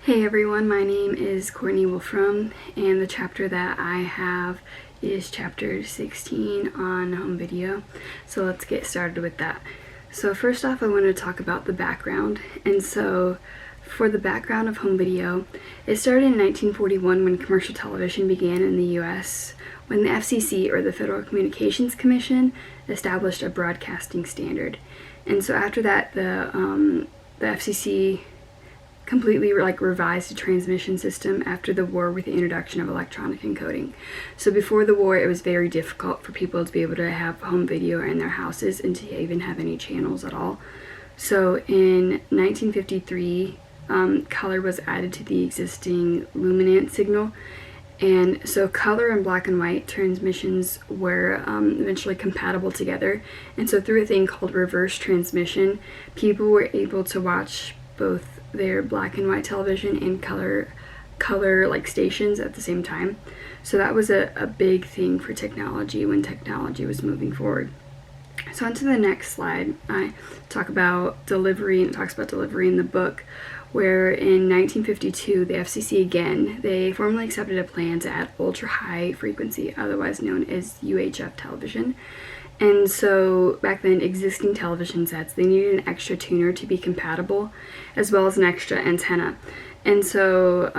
Hey everyone, my name is Courtney Wolfram, and the chapter that I have is chapter 16 on home video. So let's get started with that. So first off, I want to talk about the background. And so for the background of home video, it started in 1941 when commercial television began in the US, when the FCC, or the Federal Communications Commission, established a broadcasting standard. And so after that, the FCC completely revised the transmission system after the war with the introduction of electronic encoding. So before the war, it was very difficult for people to be able to have home video in their houses and to even have any channels at all. So in 1953, color was added to the existing luminance signal. And so color and black and white transmissions were eventually compatible together. And so through a thing called reverse transmission, people were able to watch both their black and white television and color stations at the same time. So that was a big thing for technology when technology was moving forward. So on to the next slide, I talk about delivery, and it talks about delivery in the book, where in 1952, the FCC again, they formally accepted a plan to add ultra-high frequency, otherwise known as UHF television. And so back then, existing television sets, they needed an extra tuner to be compatible, as well as an extra antenna. And so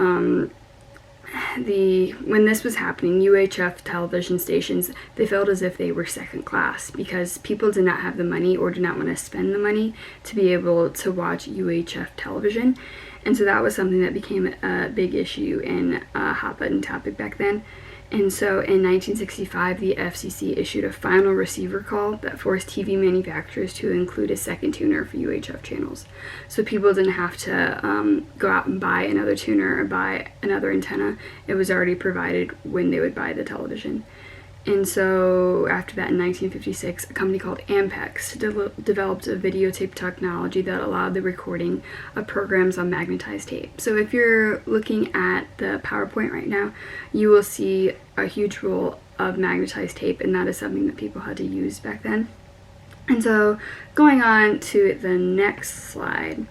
when this was happening, UHF television stations, they felt as if they were second class because people did not have the money or did not want to spend the money to be able to watch UHF television. And so that was something that became a big issue and a hot button topic back then. And so in 1965, the FCC issued a final receiver call that forced TV manufacturers to include a second tuner for UHF channels. So people didn't have to go out and buy another tuner or buy another antenna. It was already provided when they would buy the television. And so after that, in 1956, a company called Ampex developed a videotape technology that allowed the recording of programs on magnetized tape. So if you're looking at the PowerPoint right now, you will see a huge roll of magnetized tape, and that is something that people had to use back then. And so going on to the next slide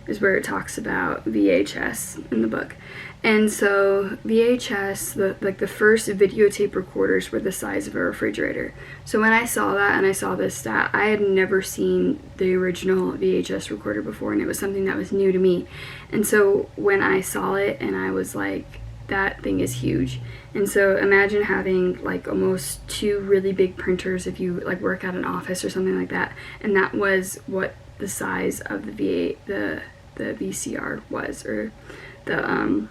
is where it talks about VHS in the book. And so VHS, the first videotape recorders were the size of a refrigerator. So when I saw that and I saw this stat, I had never seen the original VHS recorder before, and it was something that was new to me. And so when I saw it, and I was like, that thing is huge. And so imagine having like almost two really big printers if you like work at an office or something like that. And that was what the size of the VCR was, or the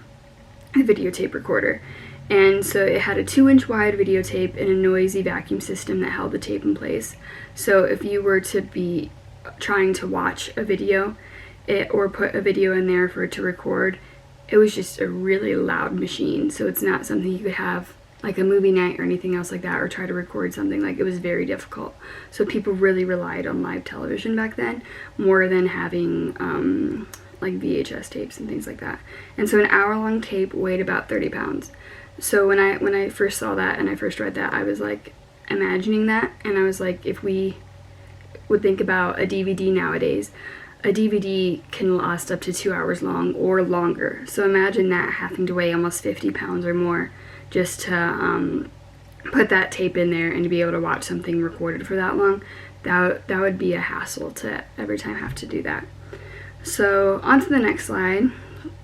videotape recorder. And so it had a 2-inch wide videotape and a noisy vacuum system that held the tape in place. So if you were to be trying to watch a video or put a video in there for it to record, it was just a really loud machine. So it's not something you could have like a movie night or anything else like that, or try to record something. Like, it was very difficult. So people really relied on live television back then more than having like VHS tapes and things like that. And so an hour-long tape weighed about 30 pounds. So when I first saw that and I first read that, I was like imagining that, and I was like, if we would think about a DVD nowadays, a DVD can last up to 2 hours long or longer. So imagine that having to weigh almost 50 pounds or more just to put that tape in there and to be able to watch something recorded for that long. That would be a hassle to every time have to do that. So on to the next slide,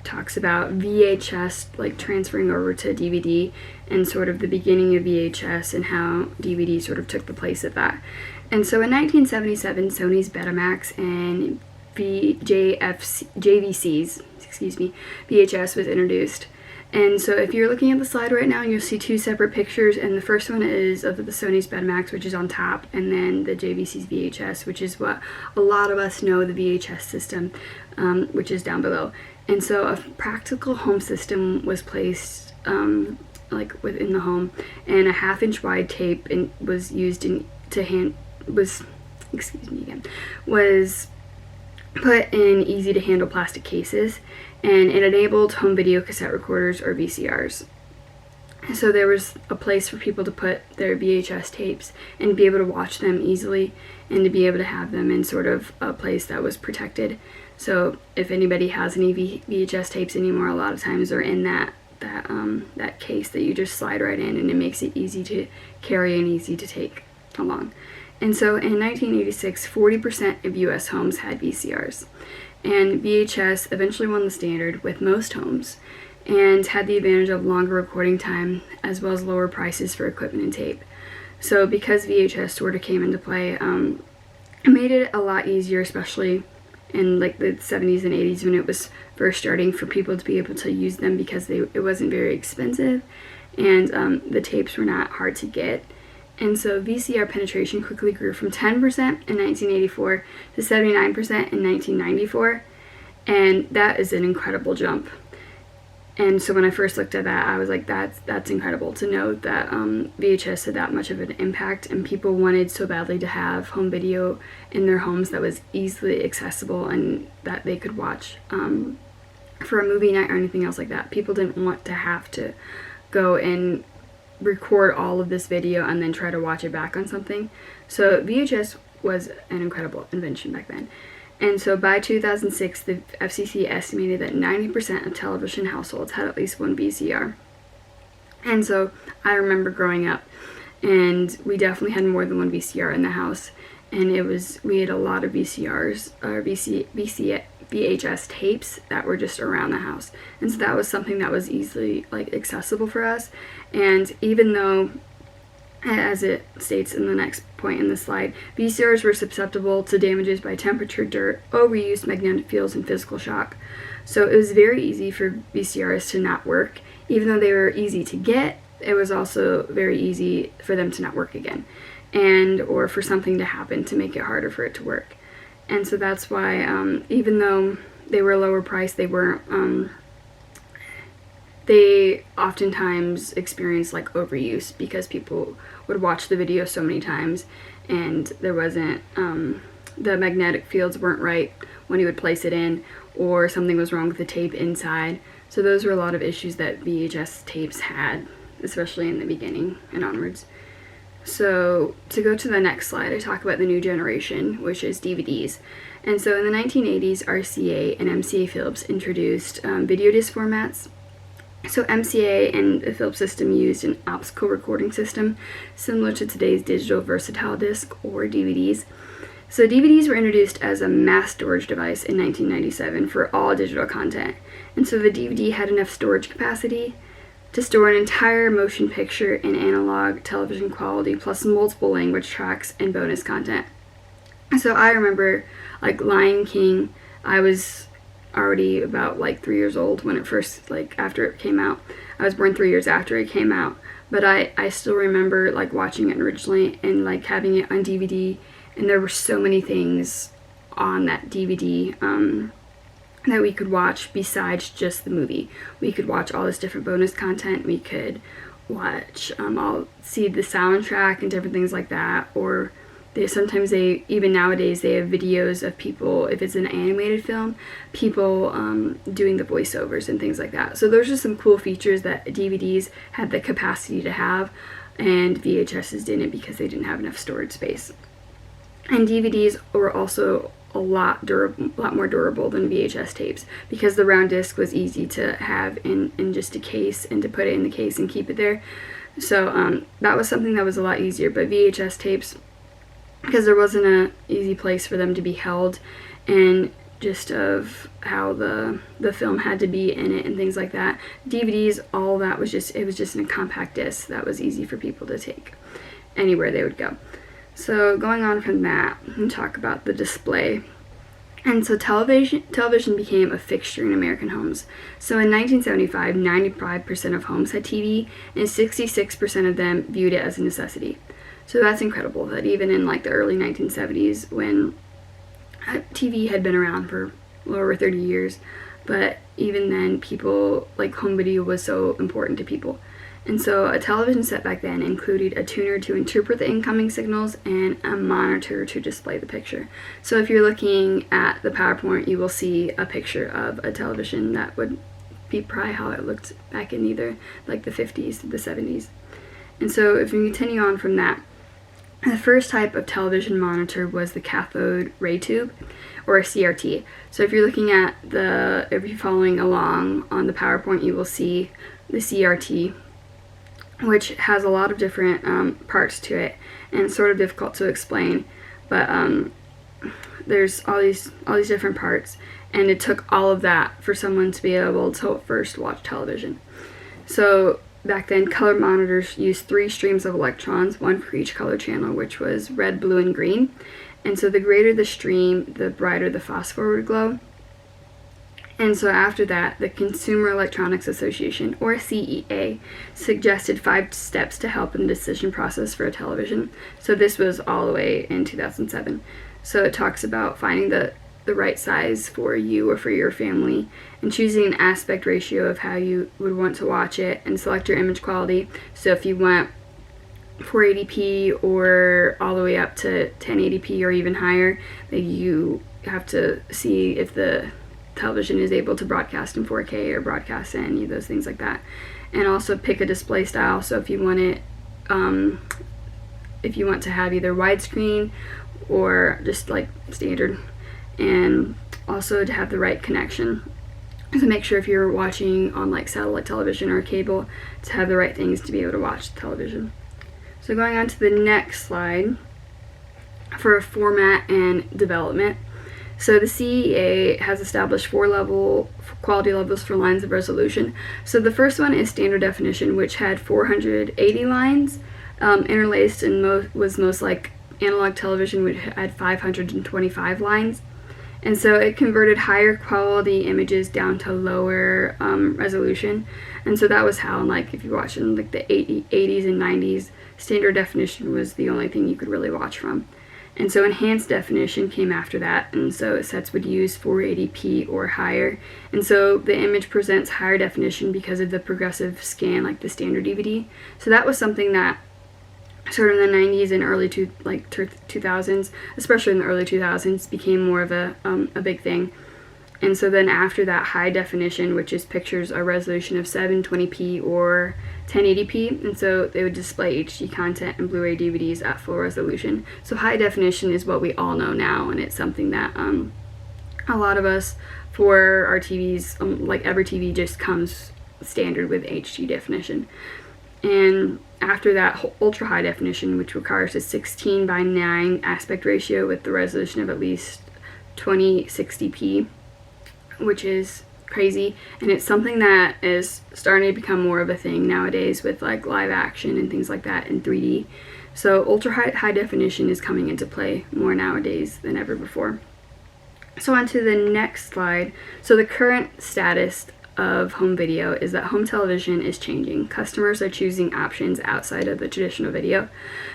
talks about VHS like transferring over to DVD and sort of the beginning of VHS and how DVD sort of took the place of that. And so in 1977, Sony's Betamax and JVC's VHS was introduced. And so if you're looking at the slide right now, you'll see two separate pictures, and the first one is of the Sony's Betamax, which is on top, and then the JVC's VHS, which is what a lot of us know, the VHS system, which is down below. And so a practical home system was placed like within the home, and a 1/2-inch wide tape was used was put in easy to handle plastic cases, and it enabled home video cassette recorders, or VCRs. So there was a place for people to put their VHS tapes and be able to watch them easily, and to be able to have them in sort of a place that was protected. So if anybody has any VHS tapes anymore, a lot of times they're in that case that you just slide right in, and it makes it easy to carry and easy to take along. And so in 1986, 40% of US homes had VCRs, and VHS eventually won the standard with most homes and had the advantage of longer recording time as well as lower prices for equipment and tape. So because VHS sort of came into play, it made it a lot easier, especially in like the 70s and 80s when it was first starting, for people to be able to use them because it wasn't very expensive, and the tapes were not hard to get. And so VCR penetration quickly grew from 10% in 1984 to 79% in 1994, and that is an incredible jump. And so when I first looked at that, I was like, that's incredible to know that VHS had that much of an impact, and people wanted so badly to have home video in their homes that was easily accessible and that they could watch for a movie night or anything else like that. People didn't want to have to go and record all of this video and then try to watch it back on something. So VHS was an incredible invention back then. And so by 2006, the FCC estimated that 90% of television households had at least one VCR. And so I remember growing up, and we definitely had more than one VCR in the house. And we had a lot of VCRs, or VHS tapes that were just around the house. And so that was something that was easily accessible for us. And even though, as it states in the next point in the slide, VCRs were susceptible to damages by temperature, dirt, overuse, magnetic fields, and physical shock. So it was very easy for VCRs to not work. Even though they were easy to get, it was also very easy for them to not work again, or for something to happen to make it harder for it to work. And so that's why, even though they were lower priced, they oftentimes experienced overuse because people would watch the video so many times, and there wasn't the magnetic fields weren't right when you would place it in, or something was wrong with the tape inside. So those were a lot of issues that VHS tapes had, especially in the beginning and onwards. So to go to the next slide, I talk about the new generation, which is DVDs. And so in the 1980s, RCA and MCA Philips introduced video disc formats. So MCA and the Philips system used an optical recording system similar to today's digital versatile disc, or DVDs. So DVDs were introduced as a mass storage device in 1997 for all digital content. And so the DVD had enough storage capacity to store an entire motion picture in analog television quality, plus multiple language tracks and bonus content. So I remember, Lion King, I was already about 3 years old when it first, after it came out. I was born 3 years after it came out, but I still remember watching it originally and having it on DVD, and there were so many things on that DVD that we could watch besides just the movie. We could watch all this different bonus content. We could watch, see the soundtrack and different things like that, or even nowadays they have videos of people, if it's an animated film, people doing the voiceovers and things like that. So those are some cool features that DVDs had the capacity to have, and VHSs didn't because they didn't have enough storage space. And DVDs were also a lot more durable than VHS tapes because the round disc was easy to have in just a case, and to put it in the case and keep it there. So that was something that was a lot easier. But VHS tapes, because there wasn't an easy place for them to be held, and just of how the film had to be in it and things like that. DVDs, all that was just in a compact disc that was easy for people to take anywhere they would go. So going on from that, and talk about the display. And so television became a fixture in American homes. So in 1975, 95% of homes had TV, and 66% of them viewed it as a necessity. So that's incredible that even in the early 1970s, when TV had been around for over 30 years, but even then people, home video was so important to people. And so a television set back then included a tuner to interpret the incoming signals and a monitor to display the picture. So if you're looking at the PowerPoint, you will see a picture of a television that would be probably how it looked back in either the 50s to the 70s. And so if we continue on from that, The first type of television monitor was the cathode ray tube, or a CRT. So if you're looking at if you're following along on the PowerPoint, you will see the CRT, which has a lot of different parts to it, and it's sort of difficult to explain, but there's all these different parts, and it took all of that for someone to be able to first watch television. So back then, color monitors used 3 streams of electrons, one for each color channel, which was red, blue, and green. And so the greater the stream, the brighter the phosphor would glow. And so after that, the Consumer Electronics Association, or CEA, suggested 5 steps to help in the decision process for a television. So this was all the way in 2007. So it talks about finding the right size for you or for your family, and choosing an aspect ratio of how you would want to watch it, and select your image quality. So if you want 480p or all the way up to 1080p or even higher, that you have to see if the television is able to broadcast in 4K or broadcast in any of those things like that. And also pick a display style. So if you want it, if you want to have either widescreen or just like standard, and also to have the right connection. So make sure if you're watching on like satellite television or cable, to have the right things to be able to watch the television. So going on to the next slide for format and development. So the CEA has established 4 quality levels for lines of resolution. So the first one is standard definition, which had 480 lines interlaced, and was most like analog television, which had 525 lines. And so it converted higher quality images down to lower resolution. And so that was how, like, if you watch in like the 80s and 90s, standard definition was the only thing you could really watch from. And so enhanced definition came after that, and so sets would use 480p or higher. And so the image presents higher definition because of the progressive scan, like the standard DVD. So that was something that sort of in the 90s and early 2000s, especially in the early 2000s, became more of a big thing. And so then after that, high definition, which is pictures a resolution of 720p or 1080p, and so they would display HD content and Blu-ray DVDs at full resolution. So high definition is what we all know now, and it's something that a lot of us, for our TVs, like every TV just comes standard with HD definition. And after that, ultra high definition, which requires a 16:9 aspect ratio with the resolution of at least 2060p, which is crazy, and it's something that is starting to become more of a thing nowadays with like live action and things like that in 3D. So ultra high definition is coming into play more nowadays than ever before. So on to the next slide. So the current status of home video is that home television is changing. Customers are choosing options outside of the traditional video.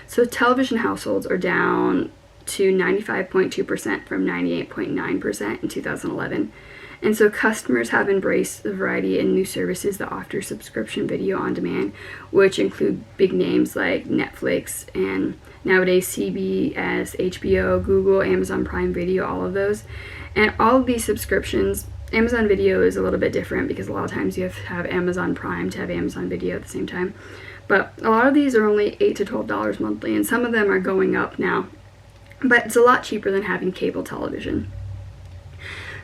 So television households are down to 95.2% from 98.9% in 2011. And so customers have embraced the variety and new services that offer subscription video on demand, which include big names like Netflix and nowadays CBS, HBO, Google, Amazon Prime Video, all of those. And all of these subscriptions, Amazon Video is a little bit different because a lot of times you have to have Amazon Prime to have Amazon Video at the same time. But a lot of these are only $8 to $12 monthly, and some of them are going up now. But it's a lot cheaper than having cable television.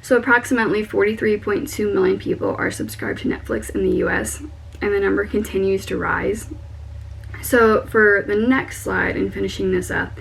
So approximately 43.2 million people are subscribed to Netflix in the US, and the number continues to rise. So for the next slide, and finishing this up,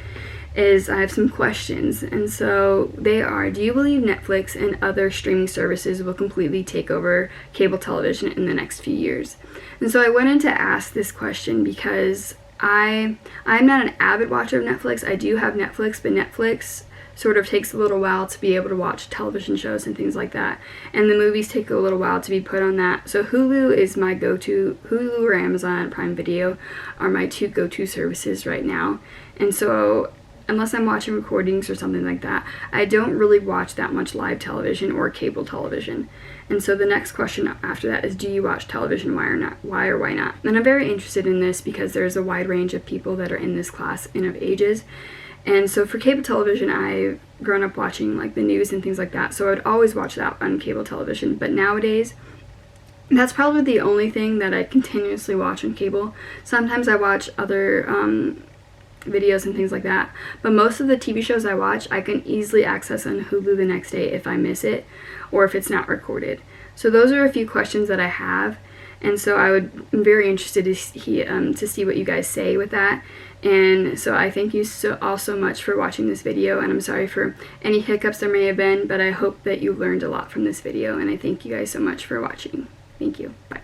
is I have some questions. And so they are: do you believe Netflix and other streaming services will completely take over cable television in the next few years? And so I went in to ask this question because I'm not an avid watcher of Netflix. I do have Netflix, but Netflix sort of takes a little while to be able to watch television shows and things like that. And the movies take a little while to be put on that. So Hulu is my go-to. Hulu or Amazon Prime Video are my 2 go-to services right now. And so unless I'm watching recordings or something like that, I don't really watch that much live television or cable television. And so the next question after that is, do you watch television? Why or not? Why or why not? And I'm very interested in this because there's a wide range of people that are in this class and of ages. And so for cable television, I've grown up watching like the news and things like that, so I would always watch that on cable television. But nowadays, that's probably the only thing that I continuously watch on cable. Sometimes I watch other videos and things like that. But most of the TV shows I watch, I can easily access on Hulu the next day if I miss it or if it's not recorded. So those are a few questions that I have, and so I'm very interested to see what you guys say with that. And so I thank you all so much for watching this video, and I'm sorry for any hiccups there may have been, but I hope that you learned a lot from this video, and I thank you guys so much for watching. Thank you. Bye.